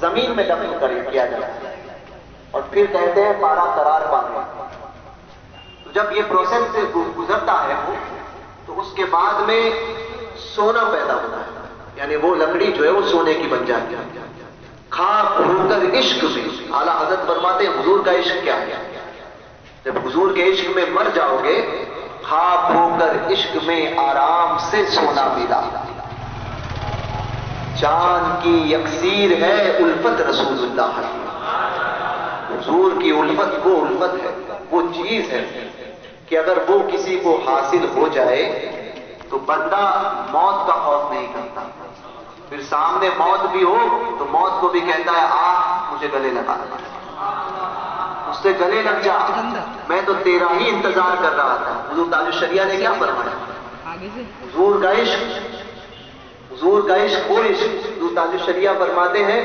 زمین میں دفن کیا جاتا ہے اور پھر کہتے ہیں پارا قرار پانے. تو جب یہ پروسیس سے گزرتا ہے وہ تو اس کے بعد میں سونا پیدا ہوتا ہے, یعنی وہ لکڑی جو ہے وہ سونے کی بن جاتی ہے. خاک ہو کر عشق میں, اعلیٰ حضرت فرماتے ہیں حضور کا عشق کیا ہے. جب حضور کے عشق میں مر جاؤ گے, خاک ہو کر عشق میں آرام سے سونا ملا. چاند کی یکسیر ہے الفت رسول اللہ. حضور کی الفت وہ الفت ہے, وہ چیز ہے کہ اگر وہ کسی کو حاصل ہو جائے تو بندہ موت کا خوف نہیں کرتا. پھر سامنے موت بھی ہو تو موت کو بھی کہتا ہے آ مجھے گلے لگا, اس سے گلے لگ جا, میں تو تیرا ہی انتظار کر رہا تھا. حضور تاج الشریعہ نے کیا فرمایا؟ حضور کا عشق, حضور کا عشق وہ عشق. حضور تاج الشریعہ فرماتے ہیں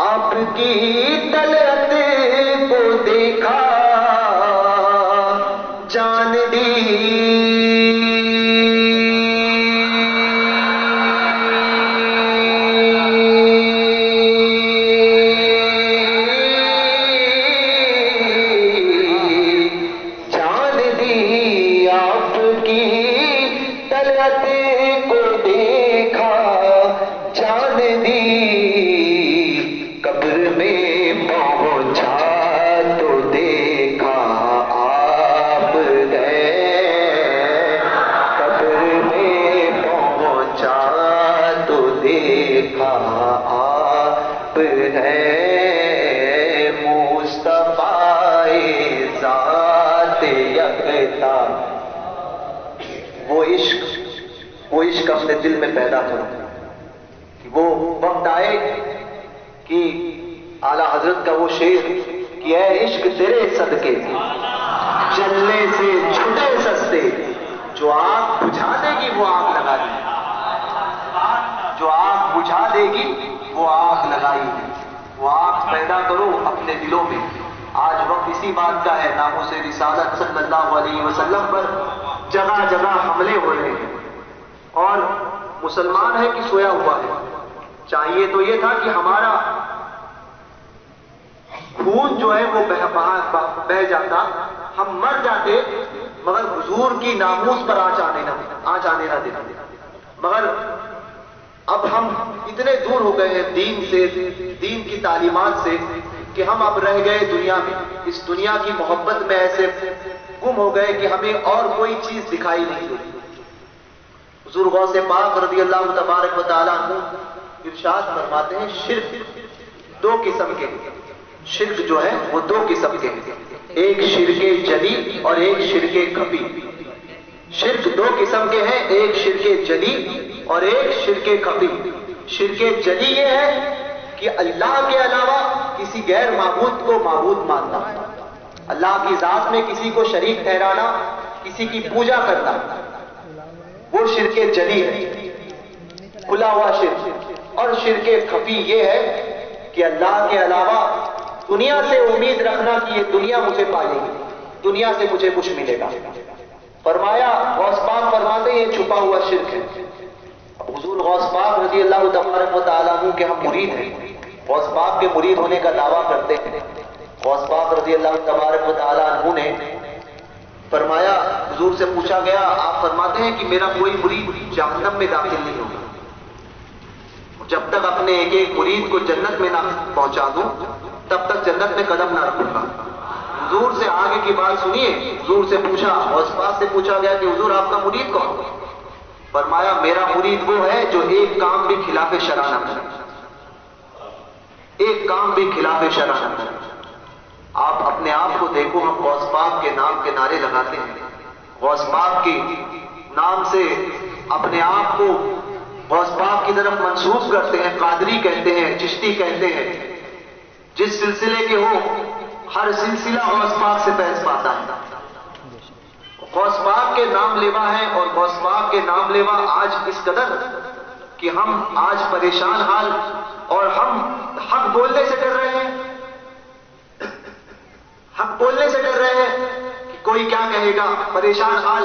آپ کی طلعت کو دیکھا جان دی, وہ عشق اپنے دل میں پیدا کرو کہ وہ وقت آئے کہ اعلیٰ حضرت کا وہ شعر کہ اے عشق تیرے صدقے جلنے سے چھٹے سستے, جو آگ بجھا دے گی وہ آگ لگا دی, جو آگ بجھا دے گی وہ آگ لگائی ہے. وہ آگ پیدا کرو اپنے دلوں میں. آج وقت اسی بات کا ہے, ناموس رسالت صلی اللہ علیہ وسلم پر جگہ جگہ حملے ہو رہے ہیں اور مسلمان ہے کہ سویا ہوا ہے. چاہیے تو یہ تھا کہ ہمارا خون جو ہے وہ بہ جاتا, ہم مر جاتے, مگر حضور کی ناموس پر آنچ آنے نہ دینا. مگر اب ہم اتنے دور ہو گئے ہیں دین سے, دین کی تعلیمات سے, کہ ہم اب رہ گئے دنیا میں, اس دنیا کی محبت میں ایسے گم ہو گئے کہ ہمیں اور کوئی چیز دکھائی نہیں دیتی. حضور غوث پاک رضی اللہ تبارک و تعالیٰ عنہ ارشاد فرماتے ہیں شرک دو قسم کے, شرک جو ہے وہ دو قسم کے, ایک شرک جلی اور ایک شرک خفی. شرک دو قسم کے ہیں, ایک شرک جلی اور ایک شرک خفی. شرک جلی یہ ہے کہ اللہ کے علاوہ کسی غیر معبود کو معبود ماننا, اللہ کی ذات میں کسی کو شریک ٹھہرانا, کسی کی پوجا کرنا, وہ شرک جلی ہے, کھلا ہوا شرک. اور شرک خفی یہ ہے کہ اللہ کے علاوہ دنیا سے امید رکھنا کہ یہ دنیا مجھے پالے گی, دنیا سے مجھے کچھ ملے گا. فرمایا غوث پاک فرماتے ہیں یہ چھپا ہوا شرک ہے. اب حضور غوث پاک رضی اللہ تبارک و تعالیٰ عنہ کے ہم مرید ہیں, غوث پاک کے مرید ہونے کا دعویٰ کرتے ہیں. غوث پاک رضی اللہ تبارک و تعالیٰ عنہ نے فرمایا, حضور سے پوچھا گیا, آپ فرماتے ہیں کہ میرا کوئی مرید جہنم میں داخل نہیں ہوگا جب تک اپنے ایک ایک مرید کو جنت میں نہ پہنچا دوں تب تک جنت میں قدم نہ رکھوں گا. حضور سے آگے کی بات سنیے, حضور سے پوچھا, غوث پاک سے پوچھا گیا کہ حضور آپ کا مرید کون؟ فرمایا میرا مرید وہ ہے جو ایک کام بھی خلاف شرع نہ کرے, ایک کام بھی خلاف شرع نہ کرے. آپ اپنے آپ کو دیکھو, ہم غوث پاک کے نام کے نعرے لگاتے ہیں, غوث پاک کے نام سے اپنے آپ کو غوث پاک کی طرف منسوب کرتے ہیں, قادری کہتے ہیں, چشتی کہتے ہیں. جس سلسلے کے ہو ہر سلسلہ غوث پاک سے فیض پاتا ہے. غوث پاک کے نام لیوا ہیں اور غوث پاک کے نام لیوا آج اس قدر کہ ہم آج پریشان حال, اور ہم حق بولنے سے ڈر رہے ہیں, حق بولنے سے ڈر رہے ہیں کہ کوئی کیا کہے گا, پریشان حال.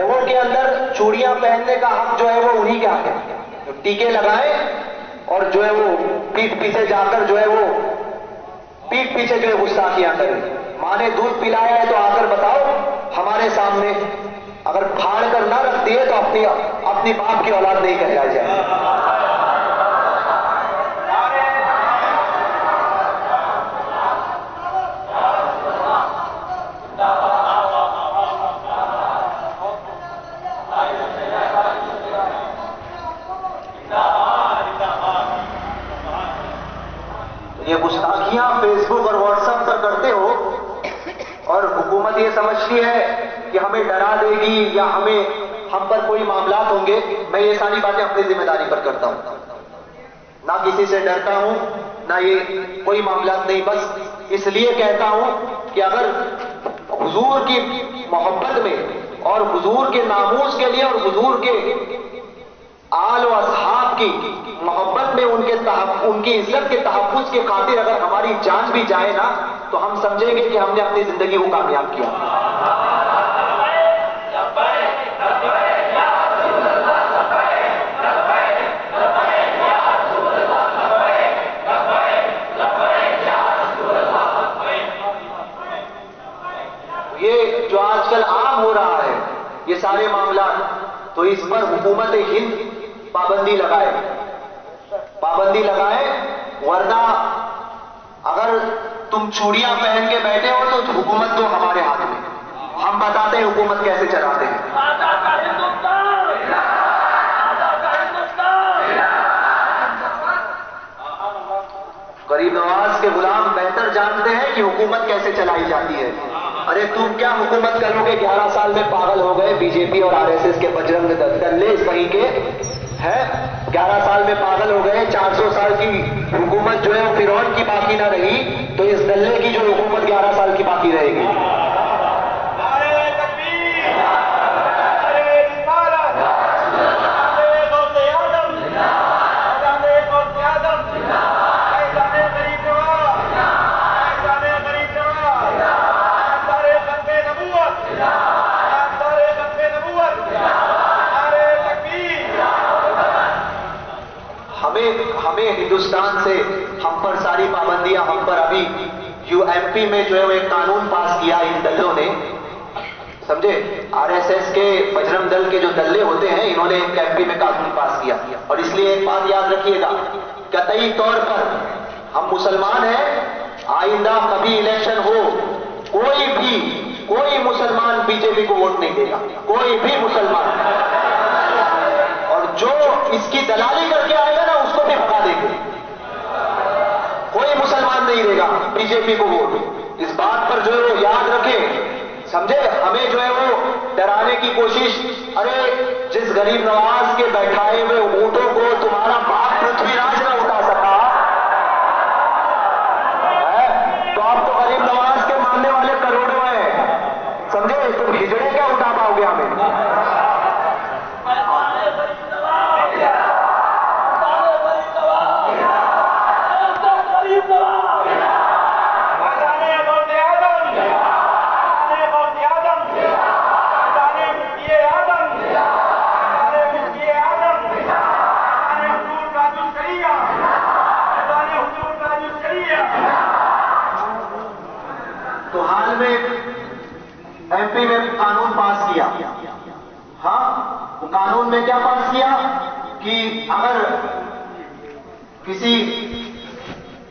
لڑکوں کے اندر چوڑیاں پہننے کا حق جو ہے وہ انہی کے حق ہے جو ٹیکے لگائیں اور جو ہے وہ پیٹھ پیچھے جا کر جو ہے وہ پیٹھ پیچھے جو ہے گستاخیاں کریں. ماں نے دودھ پلایا ہے تو آ کر بتاؤ ہمارے سامنے. اگر پھاڑ کر نہ رکھ دیے تو اپنی باپ کی اولاد نہیں کہلائی جائے. یہ گستاخیاں فیس بک اور واٹس ایپ پر کرتے ہو اور حکومت یہ سمجھتی ہے کہ ہمیں ڈرا دے گی یا ہم پر کوئی معاملات ہوں گے. میں یہ ساری باتیں اپنی ذمہ داری پر کرتا ہوں, نہ کسی سے ڈرتا ہوں نہ یہ کوئی معاملات نہیں. بس اس لیے کہتا ہوں کہ اگر حضور کی محبت میں اور حضور کے ناموس کے لیے اور حضور کے آل و اصحاب کی محبت میں ان کی عزت کے تحفظ کی خاطر اگر ہماری جان بھی جائے نا تو ہم سمجھیں گے کہ ہم نے اپنی زندگی کو کامیاب کیا. یہ جو آج کل عام ہو رہا ہے یہ سارے معاملات, تو اس پر حکومت ہند پابندی لگائے ورنہ اگر تم چوڑیاں پہن کے بیٹھے ہو تو حکومت تو ہمارے ہاتھ میں. ہم بتاتے ہیں حکومت کیسے چلاتے ہیں. غریب نواز کے غلام بہتر جانتے ہیں کہ حکومت کیسے چلائی جاتی ہے. ارے تم کیا حکومت کرو گے؟ 11 سال میں پاگل ہو گئے بی جے پی اور آر ایس ایس کے بجرنگ دلے اس کہیں کے ہیں. 11 سال میں پاگل ہو گئے. 400 سال کی حکومت جو ہے وہ فرعون کی باقی نہ رہی تو اس دلے کی جو حکومت 11 سال کی باقی رہے گی. ہمیں ہندوستان سے ہم پر ساری پابندیاں, ہم پر ابھی ایم پی میں جو ہے وہ ایک قانون پاس کیا ان دلوں نے, سمجھے, آر ایس ایس کے بجرنگ دل کے جو دلے ہوتے ہیں انہوں نے ایک ایم پی میں قانون پاس کیا. اور اس لیے ایک بات یاد رکھیے گا, قطعی طور پر ہم مسلمان ہیں, آئندہ کبھی الیکشن ہو کوئی مسلمان بی جے پی کو ووٹ نہیں دے گا, کوئی بھی مسلمان. اور جو اس کی دلالی کر کے آئے گا نا اس کو بھی بھگا دیں گے. کوئی مسلمان نہیں دے گا بی جے پی کو ووٹ. اس بات پر جو ہے وہ یاد رکھیں, سمجھے. ہمیں جو ہے وہ ڈرانے کی کوشش, ارے جس غریب نواز کے بیٹھائے ہوئے اونٹوں کو تمہارا باپ پرتھوی راج نہ اٹھا سکا تو آپ تو غریب نواز کے ماننے والے کروڑوں ہیں, سمجھے. تم ہجڑے کیا اٹھا پاؤ گے ہمیں؟ تو حال میں ایم پی میں قانون پاس کیا. ہاں, قانون میں کیا پاس کیا کہ اگر کسی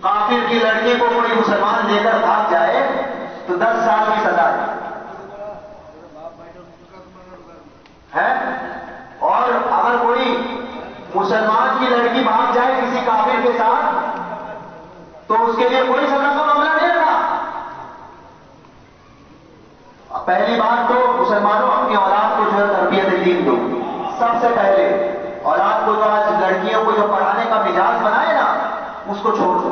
کافر کی لڑکی کو کوئی مسلمان لے کر بھاگ جائے تو 10 سال کی سزا ہے. اور اگر کوئی مسلمان کی لڑکی بھاگ جائے کسی کافر کے ساتھ تو اس کے لیے کوئی سزا کا معاملہ نہیں رہا. پہلی بات تو مسلمانوں اپنی اولاد کو جو ہے تربیت دین دو. سب سے پہلے اولاد کو جو آج لڑکیوں کو جو پڑھانے کا مزاج بنائے نا اس کو چھوڑ دو.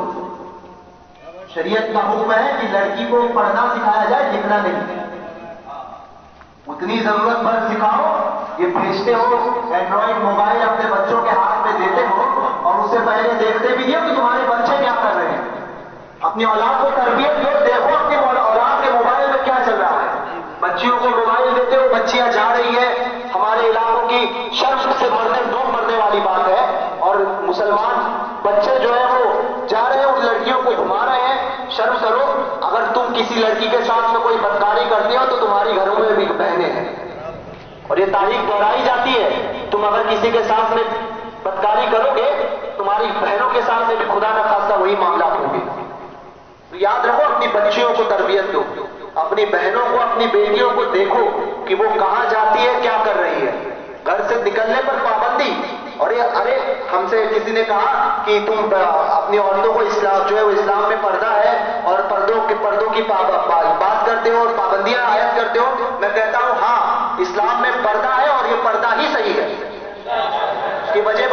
شریعت کا حکم ہے کہ لڑکی کو پڑھنا سکھایا جائے, لکھنا نہیں. اتنی ضرورت پر سکھاؤ. یہ بھیجتے ہو اینڈرائڈ موبائل اپنے بچوں کے ہاتھ میں دیتے ہو اور اس سے پہلے دیکھتے بھی نہیں کہ تمہارے بچے کیا کر رہے ہیں. اپنی اولاد کو تربیت دو, دیکھو اپنی اولاد کے موبائل میں کیا چل رہا ہے. بچیوں کو موبائل دیتے ہو, بچیاں جا رہی ہے کی شرم سے ڈوب مرنے والی بات ہے. اور مسلمان بچے جو ہیں وہ جا رہے ہیں ان لڑکیوں کو گھما رہے ہیں. شرم کرو. اگر تم کسی لڑکی کے ساتھ میں کوئی بدکاری کرتے ہو تو تمہاری گھروں میں بھی بہنیں ہیں اور یہ تاریخ دہرائی جاتی ہے. تم اگر کسی کے ساتھ میں بدکاری کرو گے تمہاری بہنوں کے ساتھ میں بھی خدا نہ خواستہ وہی معاملات ہوں گے. تو یاد رکھو اپنی بچیوں کو تربیت دو, اپنی بہنوں کو اپنی بیٹیوں کو دیکھو کہ وہ کہاں جاتی ہے کیا کر رہی ہے. گھر سے نکلنے پر پابندی. اور یہ ارے ہم سے کسی نے کہا کہ تم اپنی عورتوں کو اسلام جو ہے وہ اسلام میں پردہ ہے اور پردوں کی بات کرتے ہو اور پابندیاں عائد کرتے ہو. میں کہتا ہوں ہاں اسلام میں پردہ ہے اور یہ پردہ ہی صحیح ہے. کہ وجہ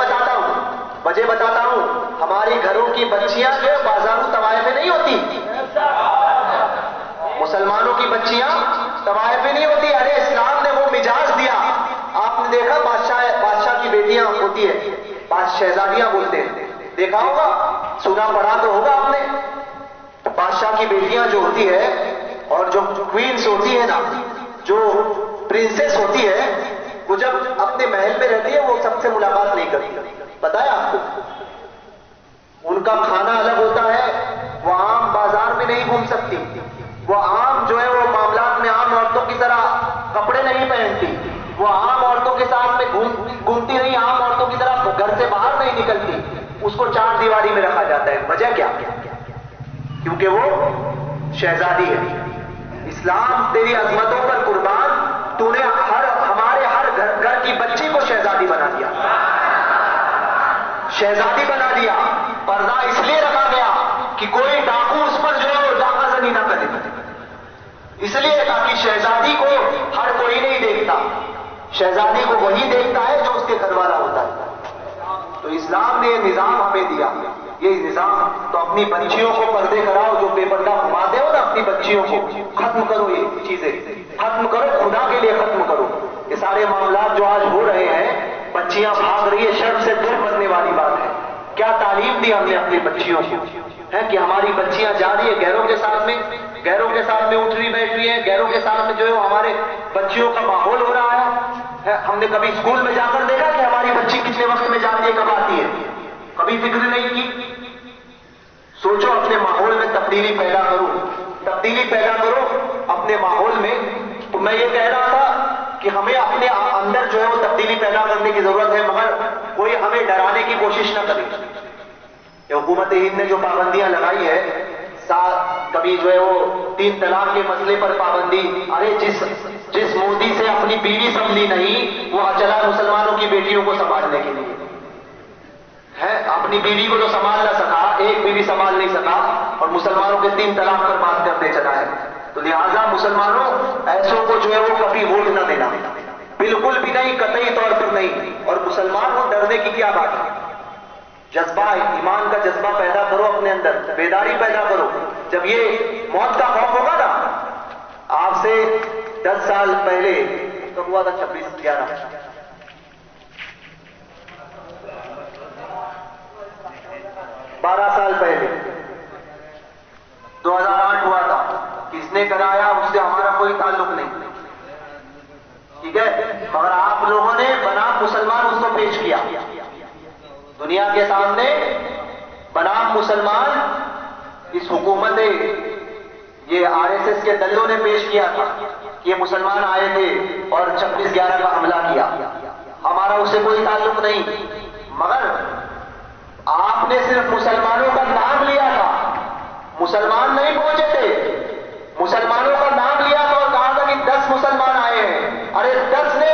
بتاتا ہوں ہماری گھروں کی بچیاں جو بازاروں طوائف میں نہیں ہوتی. مسلمانوں کی بچیاں طوائف میں نہیں ہوتی. ارے اسلام نے وہ مزاج دیا. آپ نے دیکھا بادشاہ کی بیٹیاں ہوتی ہے, شہزادیاں بولتے ہیں, دیکھا ہوگا, سنا پڑھا تو ہوگا آپ نے. بادشاہ کی بیٹیاں جو ہوتی ہے اور جو کوئینس ہوتی ہے نا, جو پرنسس ہوتی ہے, وہ جب اپنے محل میں رہتی ہے وہ سب سے ملاقات نہیں کرتی. پتا ہے آپ کو ان کا کھانا الگ ہوتا ہے, وہ عام بازار میں نہیں گھوم سکتی, وہ عام جو ہے وہ معاملات میں عام عورتوں کی طرح کپڑے نہیں پہنتی, وہ عام عورتوں کے ساتھ میں گھومتی نہیں, عام عورتوں کی طرح گھر سے باہر نہیں نکلتی. اس کو چار دیواری میں رکھا جاتا ہے. وجہ کیا؟ کیونکہ وہ شہزادی ہے. اسلام تیری عظمتوں پر قربان, تو نے ہمارے ہر گھر کی بچی کو شہزادی بنا دیا, شہزادی بنا دیا. پردہ اس لیے رکھا گیا کہ کوئی ڈاکو اس پر جو ہے وہ ڈاکہ زنی نہ کرے, اس لیے تاکہ شہزادی کو ہر کوئی نہیں دیکھتا, شہزادی کو وہی دیکھتا ہے جو اس کے گھر والا ہوتا ہے. تو اسلام نے یہ نظام ہمیں دیا. یہ نظام تو اپنی بچیوں کو پردے کراؤ, جو بے پردہ گھماتے ہو نا اپنی بچیوں کو ختم کرو, یہ چیزیں ختم کرو, خدا کے لیے ختم کرو. یہ سارے معاملات جو آج ہو رہے ہیں, بچیاں بھاگ رہی ہے, شرم سے دور کرنے والی بات ہے. کیا تعلیم دی ہم نے اپنی بچیوں کو, ہے کہ ہماری بچیاں جا رہی ہے غیروں کے ساتھ میں اٹھ رہی بیٹھ رہی ہیں, غیروں کے ساتھ میں جو ہے ہمارے بچیوں کا ماحول ہو رہا ہے. ہم نے کبھی اسکول میں جا کر دیکھا کہ ہماری بچی کتنے وقت میں جاتی ہے, کب آتی ہے, کبھی فکر نہیں کی. سوچو اپنے ماحول میں تبدیلی پیدا کرو اپنے ماحول میں. تو میں یہ کہہ رہا تھا کہ ہمیں اپنے اندر جو ہے وہ تبدیلی پیدا کرنے کی ضرورت ہے, مگر کوئی ہمیں ڈرانے کی کوشش نہ کرے. یہ حکومت ہند نے جو پابندیاں لگائی ہے, کبھی جو ہے وہ 3 طلاق کے مسئلے پر پابندی. ارے جس مودی سے اپنی بیوی سنبھلی نہیں وہ چلا مسلمانوں کی بیٹیوں کو سنبھالنے کے لیے ہے. اپنی بیوی کو تو سنبھال نہ سکا, ایک بیوی سنبھال نہیں سکا, اور مسلمانوں کے 3 طلاق پر بات کرنے چلا ہے. تو لہذا مسلمانوں ایسوں کو جو ہے وہ کبھی ووٹ نہ دینا, بالکل بھی نہیں, قطعی طور پر نہیں. اور مسلمان کو ڈرنے کی کیا بات ہے؟ جذبہ, ایمان کا جذبہ پیدا کرو اپنے اندر, بیداری پیدا کرو. جب یہ موت کا خوف ہوگا نا, آپ سے 10 سال پہلے تو ہوا تھا 26/11, 12 سال پہلے 2008 ہوا تھا. کس نے کرایا اس سے ہمارا کوئی تعلق نہیں, ٹھیک ہے, مگر آپ لوگوں نے بنام مسلمان اس کو پیش کیا دنیا کے سامنے. بنام مسلمان اس حکومت یہ RSS کے دلوں نے پیش کیا تھا کہ یہ مسلمان آئے تھے اور 26/11 کا حملہ کیا. ہمارا اس سے کوئی تعلق نہیں, مگر آپ نے صرف مسلمانوں کا نام لیا تھا, مسلمان نہیں پہنچے تھے, مسلمانوں کا نام لیا تھا اور کہا تھا کہ 10 مسلمان آئے ہیں. ارے 10 نے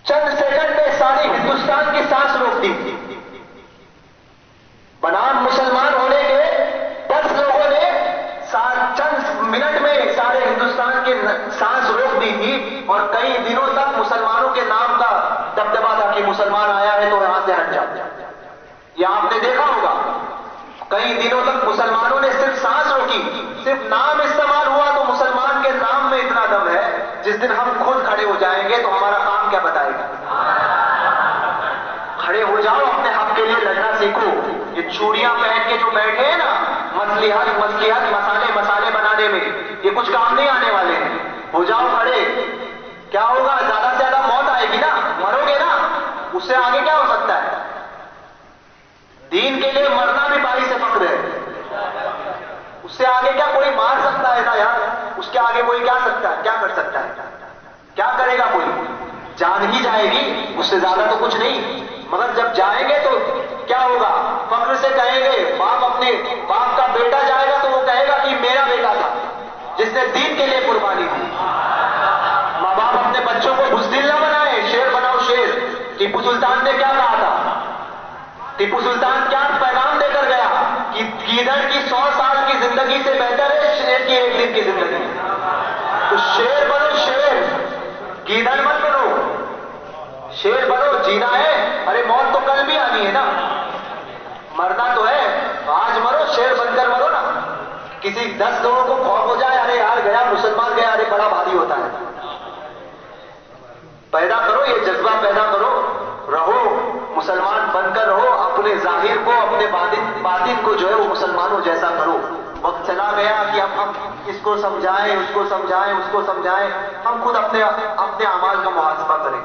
چند سیکنڈ میں ساری ہندوستان کی سانس روک دی. بنام مسلمان ہونے کے 10 لوگوں نے چند منٹ میں سارے ہندوستان کی سانس روک دی تھی, اور کئی دنوں تک مسلمانوں کے نام کا دبدبا تھا کہ مسلمان آیا ہے تو یہاں سے ہٹ جاؤ. یہ آپ نے دیکھا ہوگا, کئی دنوں تک مسلمانوں نے صرف سانس روکی, صرف نام استعمال ہوا تو مسلمان کے نام میں اتنا دم ہے, جس دن ہم خود کھڑے ہو جائیں گے تو ہمارا کام کیا بتائے گا. کھڑے ہو جاؤ, اپنے حق کے لیے لڑنا سیکھو. یہ چوڑیاں پہن کے جو بیٹھے ہیں نا, مصلیحت مسالے بنانے میں, یہ کچھ کام نہیں آنے والے ہیں. ہو جاؤ کھڑے. کیا ہوگا؟ زیادہ سے زیادہ موت آئے گی نا، مرو گے نا، اس سے آگے کیا ہو سکتا ہے؟ دین کے لیے مرنا بھی بھاری سے فخر ہے، اس سے آگے کیا کوئی مار سکتا ہے نا یار؟ اس کے آگے کوئی کیا سکتا ہے؟ کیا کر سکتا ہے؟ کیا کرے گا کوئی؟ جان ہی جائے گی، اس سے زیادہ تو کچھ نہیں۔ مگر جب جائیں گے تو کیا ہوگا؟ فخر سے کہیں گے، باپ اپنے باپ کا بیٹا جائے گا تو وہ کہے گا کہ میرا بیٹا تھا جس نے دین کے لیے قربانی دی۔ ماں باپ اپنے بچوں کو بزدل نہ بنائے، شیر بناؤ شیر۔ ٹیپو سلطان نے کیا کہا تھا؟ ٹیپو سلطان کیا پیغام دے کر گیا کہ گیدڑ کی 100 سال کی زندگی سے بہتر ہے شیر کی 1 دن کی زندگی۔ تو شیر بنو شیر، گیدڑ مت بنو، شیر بنو۔ جینا ہے، ارے موت تو کل بھی آنی ہے نا، مرنا تو ہے، آج مرو، شیر بن کر مرو نا۔ کسی 10 لوگوں کو خوف ہو جائے، ارے یار گیا مسلمان گیا، ارے بڑا بھاری ہوتا ہے۔ پیدا کرو یہ جذبہ، پیدا کرو، رہو مسلمان بن کر رہو، اپنے ظاہر کو اپنے باطن کو جو ہے وہ مسلمانوں جیسا کرو۔ وقت چلا گیا کہ اب ہم اس کو سمجھائیں، اس کو سمجھائیں، اس کو سمجھائیں، ہم خود اپنے اعمال کا محاسبہ کریں۔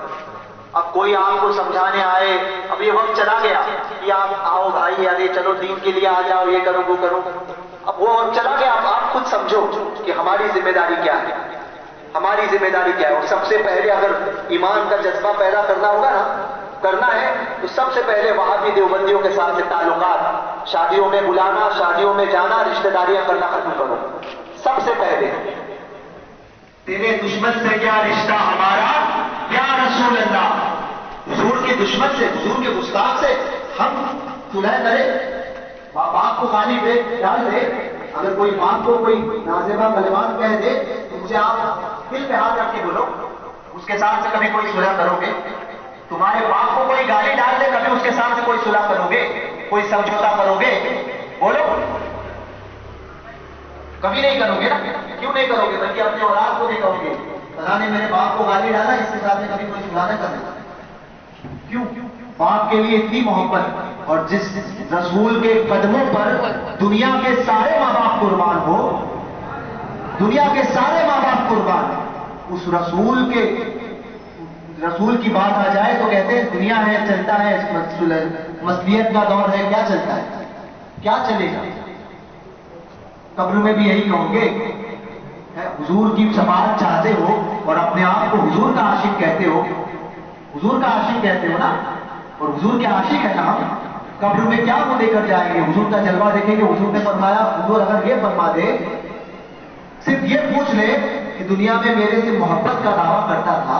اب کوئی آپ کو سمجھانے آئے، اب یہ وقت چلا گیا کہ آپ آؤ بھائی، ارے چلو دین کے لیے آ جاؤ، یہ کرو وہ کرو، اب وہ وقت چلا گیا۔ اب آپ خود سمجھو کہ ہماری ذمہ داری کیا ہے، ہماری ذمہ داری کیا ہے۔ اور سب سے پہلے اگر ایمان کا جذبہ پیدا کرنا ہوگا نا، کرنا ہے تو سب سے پہلے وہابی دیوبندیوں کے ساتھ سے تعلقات، شادیوں میں بلانا، شادیوں میں جانا، رشتہ داریاں کرنا ختم کرو۔ سب سے پہلے تیرے دشمن سے کیا رشتہ ہمارا یا رسول اللہ، حضور کے دشمن سے، حضور کے گستاخ سے ہم صلح کریں، باپ کو گالی دے ڈال دے، اگر کوئی باپ کو کوئی نازیبہ کلمات کہہ دے تو مجھے آپ دل پہ ہاتھ رکھ کے بولو، اس کے ساتھ سے کبھی کوئی صلح کرو گے؟ تمہارے باپ کو کوئی گالی ڈال دے، کبھی اس کے ساتھ سے کوئی صلح کرو گے؟ کوئی سمجھوتا کرو گے؟ بولو، کبھی نہیں کرو گے نا۔ کیوں نہیں کرو گے؟ بلکہ اپنے اولاد کو نہیں کہو گے فلاں نے میرے باپ کو گالی ڈالا، اس کے ساتھ میں کبھی کوئی صلح نہ کرنا۔ کیوں؟ باپ کے لیے اتنی محبت، اور جس رسول کے قدموں پر دنیا کے سارے ماں باپ قربان ہو، دنیا کے سارے ماں باپ قربان، اس رسول کی بات آ جائے تو کہتے ہیں دنیا ہے، چلتا ہے، مسلیت کا دور ہے، کیا چلتا ہے؟ کیا چلے گا؟ قبر میں بھی یہی کہوں گے، حضور کی شفاعت چاہتے ہو اور اپنے آپ کو حضور کا عاشق کہتے ہو، حضور کا عاشق کہتے ہو نا، اور حضور کے عاشق ہے نا ہم، قبر میں کیا وہ لے کر جائیں گے؟ حضور کا جلوہ دیکھیں گے۔ حضور نے فرمایا، حضور اگر یہ فرما دے، صرف یہ پوچھ لے کہ دنیا میں میرے سے محبت کا دعویٰ کرتا تھا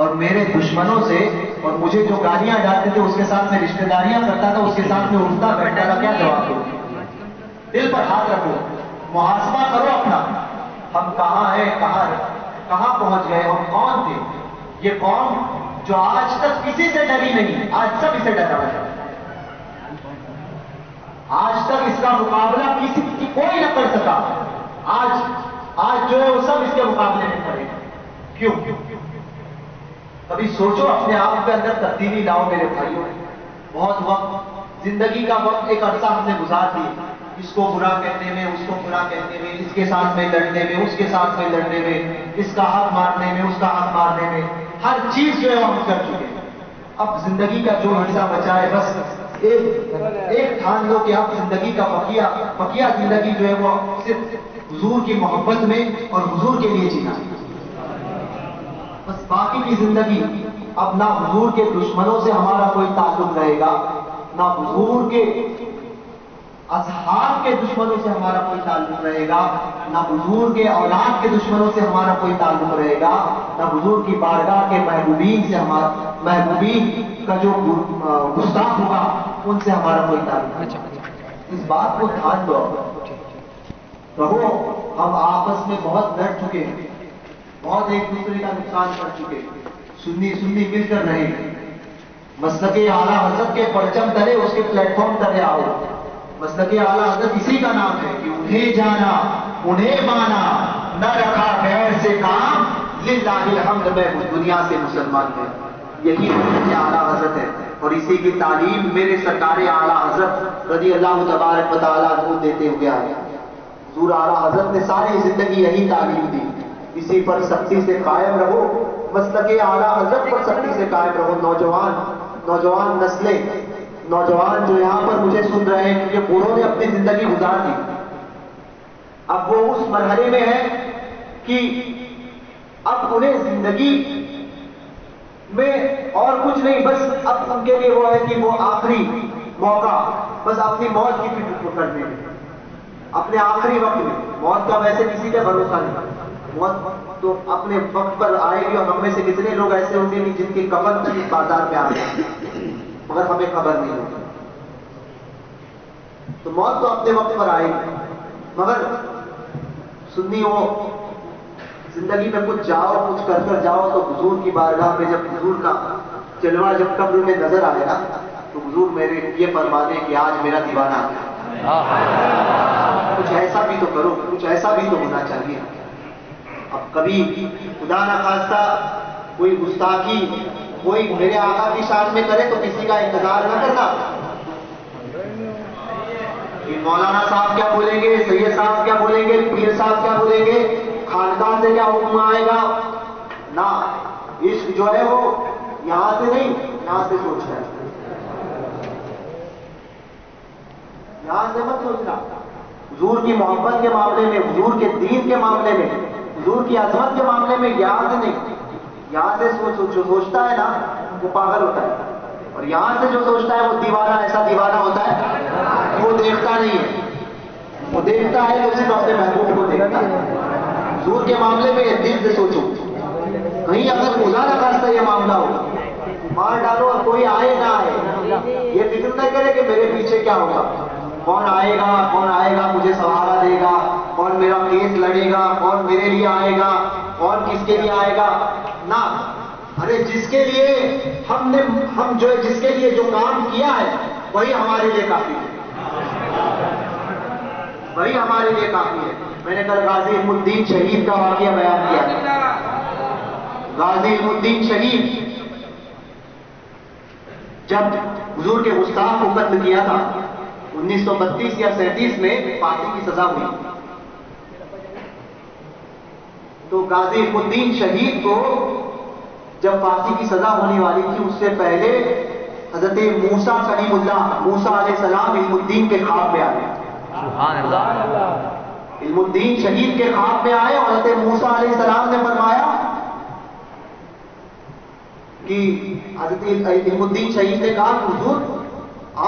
اور میرے دشمنوں سے اور مجھے جو گالیاں ڈالتے تھے اس کے ساتھ میں رشتہ داریاں کرتا تھا، اس کے ساتھ میں اٹھتا بیٹھتا تھا، کیا جواب دو؟ دل پر ہاتھ رکھو، محاسبہ کرو اپنا، ہم کہاں ہیں، کہاں پہنچ گئے، ہم کون تھے؟ یہ قوم جو آج تک کسی سے ڈری نہیں، آج سب اسے ڈرا ہے، آج تک اس کا مقابلہ کوئی نہ کر سکا، آج جو ہے وہ سب اس کے مقابلے میں کھڑے ہیں۔ کیوں؟ کبھی سوچو، اپنے آپ کے اندر تبدیلی لاؤ میرے بھائیوں۔ بہت وقت، زندگی کا وقت ایک عرصہ ہم نے گزار دیا اس کو برا کہنے میں، اس کو برا کہنے میں، اس کے ساتھ میں لڑنے میں، اس کے ساتھ میں لڑنے میں، اس کا حق مارنے میں، اس کا حق مارنے میں، ہر چیز جو ہے ہم کر چکے ہیں۔ اب زندگی کا جو حصہ بچا ہے، بس ایک ٹھان لو کہ اب زندگی کا بقیہ زندگی جو ہے وہ صرف حضور کی محبت میں اور حضور کے لیے جینا، بس باقی کی زندگی اب نہ حضور کے دشمنوں سے ہمارا کوئی تعلق رہے گا، نہ حضور کے اصحاب کے دشمنوں سے ہمارا کوئی تعلق رہے گا، نہ حضور کے اولاد کے دشمنوں سے ہمارا کوئی تعلق رہے گا، نہ حضور کی بارگاہ کے محبوبین سے محبوبین کا جو گستاخ ہوگا ان سے ہمارا کوئی تعلق نہیں۔ اس بات کو دھیان دو رہو، ہم آپس میں بہت لڑ چکے ہیں، بہت ایک دوسرے کا نقصان کر چکے، سنی مل کر رہے ہیں، مسلک اعلیٰ حضرت کے پرچم تلے، اس کے پلیٹ فارم تلے آؤ۔ مسلک اعلیٰ حضرت اسی کا نام ہے کہ انہیں جانا، انہیں مانا، نہ رکھا غیر سے کام، للہ الحمد میں دنیا سے مسلمان ہے۔ یہی مسلک اعلیٰ حضرت ہے، اور اسی کی تعلیم میرے سرکار اعلیٰ حضرت رضی اللہ تبارک و تعالیٰ عنہ دیتے ہوئے آئے۔ حضور اعلیٰ حضرت نے ساری زندگی یہی تعلیم دی، اسی پر سختی سے قائم رہو، مسلک اعلیٰ حضرت پر سختی سے قائم رہو. نوجوان نسلیں، نوجوان جو یہاں پر مجھے سن رہے ہیں، کیونکہ بوڑھوں نے اپنی زندگی گزار دی، اب وہ اس مرحلے میں ہے کہ اب انہیں زندگی میں اور کچھ نہیں، بس اب ان کے لیے وہ ہے کہ وہ آخری موقع، بس اپنی موت کی فکر کرنے میں، اپنے آخری وقت میں. موت کا ویسے کسی کا بھروسہ نہیں، موت تو اپنے وقت پر آئے گی. اور ہم میں سے کتنے لوگ ایسے ہوں گے جن کی قبر اس بازار پہ آ گئی مگر ہمیں خبر نہیں ہوتی. تو موت تو اپنے وقت پر آئے گی، مگر سنی ہو زندگی میں کچھ جاؤ، کچھ کر جاؤ، تو حضور کی بارگاہ میں جب حضور کا جلوہ جب قبر میں نظر آئے نا، تو حضور میرے یہ فرما دیں کہ آج میرا دیوانہ آ گیا. کچھ ایسا بھی تو کرو، کچھ ایسا بھی تو ہونا چاہیے. اب کبھی خدا نہ خواستہ کوئی گستاخی کوئی میرے آقا کی شان میں کرے تو کسی کا انتظار نہ کرنا کہ مولانا صاحب کیا بولیں گے، سید صاحب کیا بولیں گے، پیر صاحب کیا بولیں گے، خانقاہ سے کیا حکم آئے گا. نہ، عشق جو ہے وہ یہاں سے نہیں، یہاں سے سوچنا ہے. یہاں سے مت سوچنا. حضور کی محبت کے معاملے میں، حضور کے دین کے معاملے میں، حضور کی عظمت کے معاملے میں یہاں سے نہیں، یہاں سے جو سوچتا ہے نا وہ پاگل ہوتا ہے. اور یہاں سے جو سوچتا ہے وہ دیوانہ، ایسا دیوانہ ہوتا ہے کہ وہ دیکھتا نہیں ہے. وہ دیکھتا ہے تو صرف اپنے محبوب کو دیکھتا ہے. حضور کے معاملے میں یہ دل سے سوچو. کہیں اگر خدا نہ خواستہ یہ معاملہ ہو، مار ڈالو اور کوئی آئے نہ آئے، یہ فکر نہ کرے کہ میرے پیچھے کیا ہوگا، کون آئے گا مجھے سہارا دے گا، کون میرا کیس لڑے گا، کون میرے لیے آئے گا، کون کس کے لیے آئے گا. نہ، ارے جس کے لیے ہم جو جس کے لیے جو کام کیا ہے وہی ہمارے لیے کافی ہے، وہی ہمارے لیے کافی ہے. میں نے کل غازی علم الدین شہید کا واقعہ بیان کیا. غازی علم الدین شہید جب حضور کے گستاخ کو قتل کیا تھا 1932 یا 37 میں پھانسی کی سزا ہوئی. تو غازی علم الدین شہید کو جب پھانسی کی سزا ہونے والی تھی، اس سے پہلے حضرت موسیٰ کلیم اللہ، موسیٰ علیہ السلام علم الدین کے خواب میں آئے. سبحان اللہ. علم الدین شہید کے خواب میں آئے اور حضرت موسیٰ علیہ السلام نے فرمایا کہ حضرت علم الدین شہید نے کہا کہ حضور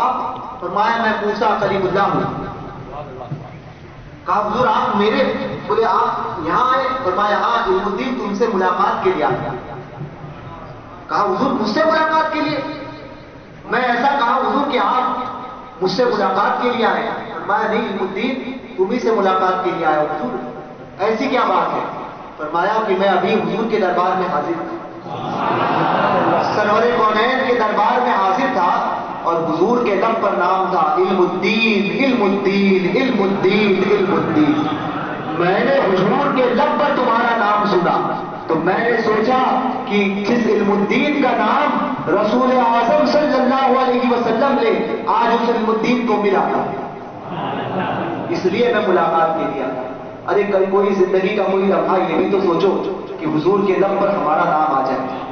آپ، فرمایا میں موسیٰ کلیم اللہ ہوں. کہا حضور آپ میرے، بولے آپ یہاں آئے، فرمایا ہاں علم الدین تم سے ملاقات کے لیے آیا. کہا حضور مجھ سے ملاقات کے لیے؟ میں ایسا کہا حضور کہ آپ مجھ سے ملاقات کے لیے آئے؟ فرمایا نہیں علم الدین تمہیں سے ملاقات کے لیے آیا. حضور ایسی کیا بات ہے؟ فرمایا کہ میں ابھی حضور کے دربار میں حاضر تھا، سرور کونین کے دربار میں حاضر تھا اور حضور کے لب پر نام تھا علم الدین، علم الدین، علم الدین، علم الدین. میں نے حضور کے لب پر تمہارا نام سنا تو میں نے سوچا کہ جس علم الدین کا نام رسول اعظم صلی اللہ علیہ وسلم نے آج اس علم الدین کو ملا تھا، اس لیے میں ملاقات کے لیے آیا. ارے کل کوئی زندگی کا کوئی لمحہ یہ بھی تو سوچو کہ حضور کے لب پر ہمارا نام آ جائے.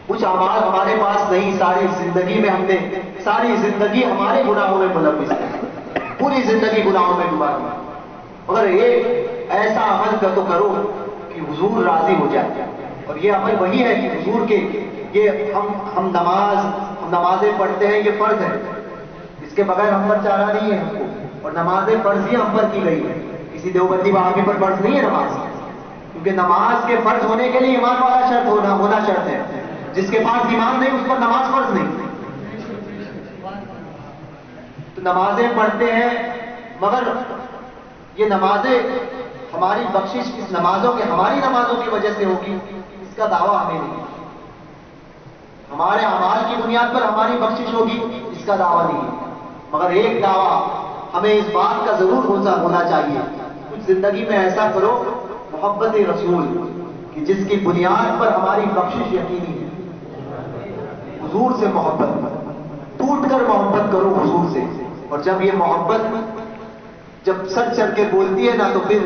کچھ اعمال ہمارے پاس نہیں، ساری زندگی میں ہم نے، ساری زندگی ہمارے گناہوں میں ملوث ہے، پوری زندگی گناہوں میں ڈوبا ہے. مگر ایک ایسا عمل کا تو کرو کہ حضور راضی ہو جائے. اور یہ عمل وہی ہے کہ حضور کے، یہ ہم نمازیں پڑھتے ہیں، یہ فرض ہے، اس کے بغیر ہم پر چارہ نہیں ہے ہم کو. اور نمازیں فرض ہی ہم پر کی گئی ہے، کسی دیوبندی وہابی پر فرض نہیں ہے نماز، کیونکہ نماز کے فرض ہونے کے لیے ایمان والا شرط ہونا شرط ہے. جس کے پاس ایمان نہیں اس پر نماز فرض نہیں. تو نمازیں پڑھتے ہیں، مگر یہ نمازیں ہماری بخشش اس نمازوں کے، ہماری نمازوں کی وجہ سے ہوگی، اس کا دعویٰ ہمیں نہیں. ہمارے اعمال کی بنیاد پر ہماری بخشش ہوگی، اس کا دعویٰ نہیں ہے. مگر ایک دعویٰ ہمیں اس بات کا ضرور ہونا چاہیے، کچھ زندگی میں ایسا کرو محبت رسول کہ جس کی بنیاد پر ہماری بخشش یقینی ہے. حضور سے محبت، ٹوٹ کر محبت کرو حضور سے. اور جب یہ محبت جب سر چڑھ کے بولتی ہے نا، تو پھر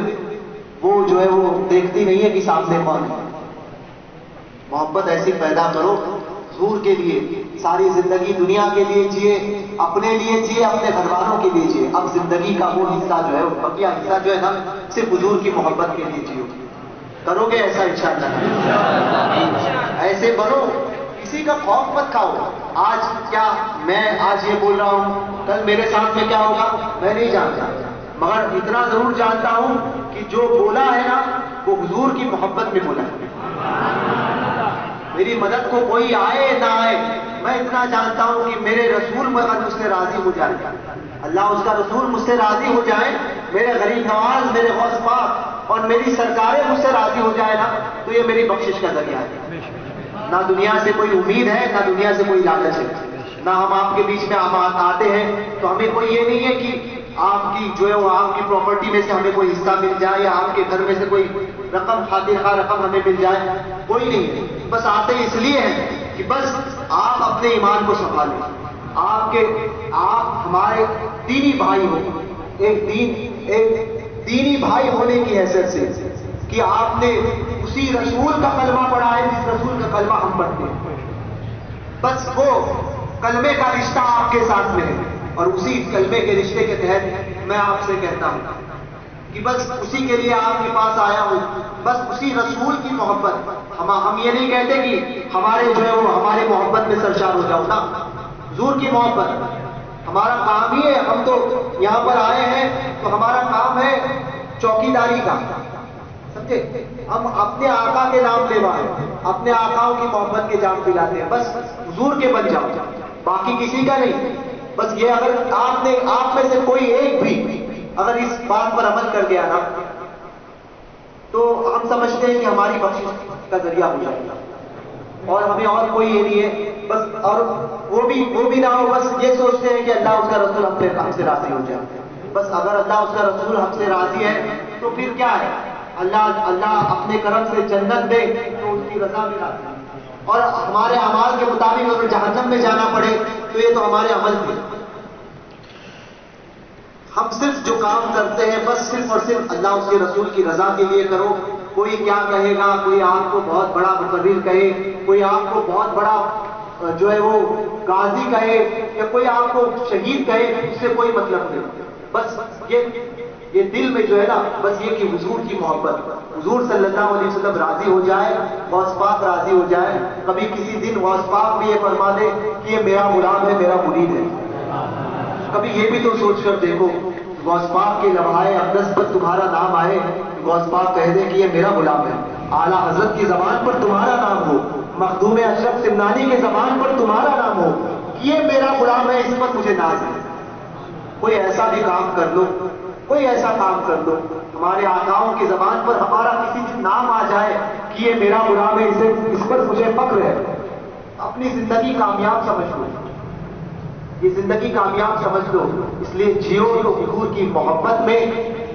وہ جو ہے وہ دیکھتی نہیں ہے کہ سامنے کون ہے. محبت ایسی پیدا کرو حضور کے لیے. ساری زندگی دنیا کے لیے جیے, اپنے لیے جیے, اپنے گھر والوں کے لیے جیے. اب زندگی کا وہ حصہ جو ہے, بقیہ حصہ جو ہے نا, صرف حضور کی محبت کے لیے جیو. کرو گے ایسا انشاءاللہ؟ ایسے بنو, کسی کا خوف مت کھاؤ. آج کیا میں آج یہ بول رہا ہوں, کل میرے ساتھ میں کیا ہوگا میں نہیں جانتا, مگر اتنا ضرور جانتا ہوں کہ جو بولا ہے نا وہ حضور کی محبت میں بولا ہے. میری مدد کو کوئی آئے نہ آئے, میں اتنا جانتا ہوں کہ میرے رسول مجھ سے راضی ہو جائے, اللہ اس کا رسول مجھ سے راضی ہو جائے, میرے غریب نواز, میرے غوث پاک اور میری سرکاریں مجھ سے راضی ہو جائے نا, تو یہ میری بخشش کا ذریعہ ہے. نہ دنیا سے کوئی امید ہے, نہ دنیا سے کوئی لالچ ہے, نہ ہم آپ کے بیچ میں آتے ہیں تو ہمیں کوئی یہ نہیں ہے کہ آپ کی جو ہے وہ آپ کی پراپرٹی میں سے ہمیں کوئی حصہ مل جائے, یا آپ کے گھر میں سے کوئی رقم, خاطر خواہ رقم ہمیں مل جائے, کوئی نہیں ہے. بس آتے اس لیے ہیں کہ بس آپ اپنے ایمان کو سنبھالیں, آپ ہمارے دینی بھائی ہو, ایک دینی بھائی ہونے کی حیثیت سے کہ آپ نے اسی رسول کا کلمہ پڑھا ہے جس رسول کا کلمہ ہم پڑھتے ہیں. بس وہ کلمے کا رشتہ آپ کے ساتھ میں ہے, اور اسی کلمے کے رشتے کے تحت میں آپ سے کہتا ہوں کہ بس اسی کے لیے آپ کے پاس آیا ہوں. بس اسی رسول کی محبت. ہم یہ نہیں کہتے کہ ہمارے جو ہے وہ ہماری محبت میں سرشار ہو جاؤ نا, حضور کی محبت ہمارا کام ہی ہے. ہم تو یہاں پر آئے ہیں تو ہمارا کام ہے چوکیداری کا, سمجھے. ہم اپنے آقا کے نام لیوا ہیں, اپنے آقاؤں کی محبت کے جام دلاتے ہیں. بس حضور کے بن جاؤ, باقی کسی کا نہیں. بس یہ اگر آپ میں سے کوئی ایک بھی اگر اس بات پر عمل کر گیا نا, تو ہم سمجھتے ہیں کہ ہماری بخشش کا ذریعہ ہو جائے گا, اور ہمیں اور کوئی یہ نہیں ہے. بس اور وہ بھی نہ ہو, بس یہ سوچتے ہیں کہ اللہ اس کا رسول ہم سے راضی ہو جائے. بس اگر اللہ اس کا رسول ہم سے راضی ہے تو پھر کیا ہے, اللہ اپنے کرم سے جنت دے تو اس کی رضا بھی راضی ہے. اور ہمارے اعمال کے مطابق اگر جہنم میں جانا پڑے تو یہ تو ہمارے عمل تھے. ہم صرف جو کام کرتے ہیں بس صرف اور صرف اللہ اس کے رسول کی رضا کے لیے کرو. کوئی کیا کہے گا, کوئی آپ کو بہت بڑا مقرر کہے, کوئی آپ کو بہت بڑا جو ہے وہ غازی کہے, یا کوئی آپ کو شہید کہے, اس سے کوئی مطلب نہیں. بس یہ دل میں جو ہے نا, بس یہ کہ حضور کی محبت, حضور صلی اللہ علیہ وسلم راضی ہو جائے, غوث پاک راضی ہو جائے. کبھی کسی دن غوث پاک بھی یہ فرما دے کہ یہ میرا غلام ہے, میرا مرید ہے. کبھی یہ بھی تو سوچ کر دیکھو, غوث پاک کے لمحائے اقدس پر تمہارا نام آئے, غوث پاک کہہ دے کہ یہ میرا غلام ہے. اعلیٰ حضرت کی زبان پر تمہارا نام ہو, مخدوم اشرف سمنانی کی زبان پر تمہارا نام ہو کہ یہ میرا غلام ہے, اس پر مجھے ناز ہے. کوئی ایسا بھی کام کر لو, کوئی ایسا کام کر لو, ہمارے آقاؤں کی زبان پر ہمارا کسی دن نام آ جائے کہ یہ میرا غلام ہے, اس پر مجھے فخر ہے. اپنی زندگی کامیاب سمجھ لو, یہ زندگی کامیاب سمجھ لو. اس لیے جیو تو حضور کی محبت میں,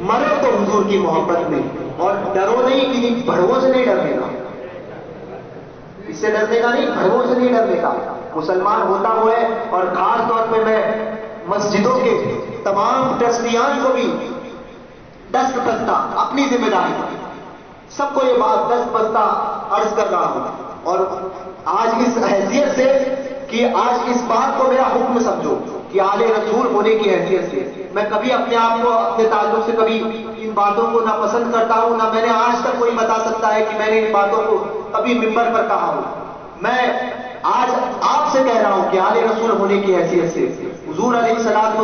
مرو تو حضور کی محبت میں, اور ڈرو نہیں, کہ بھڑووں سے نہیں ڈرنے کا, اس سے ڈرنے کا نہیں, بھڑووں سے نہیں ڈرنے کا. مسلمان ہوتا ہوا ہے, اور خاص طور پہ میں مسجدوں کے تمام ٹرسٹیان کو بھی دست بستہ اپنی ذمہ داری, سب کو یہ بات دست بستہ عرض کر رہا ہوں. اور آج اس حیثیت سے کہ آج اس بات کو میرا حکم سمجھو کہ آل رسول ہونے کی حیثیت سے میں کبھی اپنے آپ کو اپنے تعلق سے کبھی ان باتوں کو نہ پسند کرتا ہوں, نہ میں نے آج تک کوئی بتا سکتا ہے کہ میں نے ان باتوں کو کبھی ممبر پر کہا ہوں. میں آج آپ سے کہہ رہا ہوں کہ آل رسول ہونے کی حیثیت سے حضور علیہ السلام